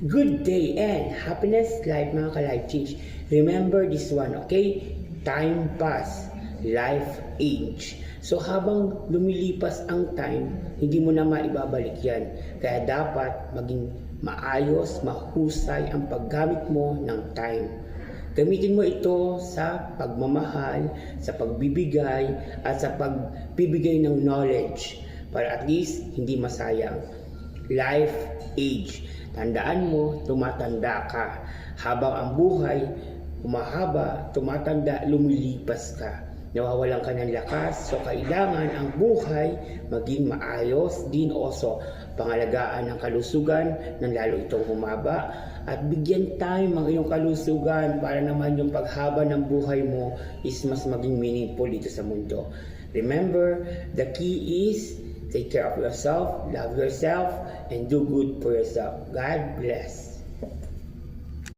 Good day and happiness life mga ka-life change. Remember this one, okay? Time pass, life age. So habang lumilipas ang time, hindi mo na maibabalik yan. Kaya dapat maging maayos, mahusay ang paggamit mo ng time. Gamitin mo ito sa pagmamahal, sa pagbibigay, at sa pagbibigay ng knowledge para at least hindi masayang. Life age. Tandaan mo, tumatanda ka. Habang ang buhay, humahaba, tumatanda, lumilipas ka. Nawawalan ka ng lakas, so kailangan ang buhay maging maayos din also. Pangalagaan ng kalusugan nang lalo itong humaba at bigyan time ang iyong kalusugan para naman yung paghaba ng buhay mo is mas maging meaningful dito sa mundo. Remember, the key is take care of yourself, love yourself, and do good for yourself. God bless.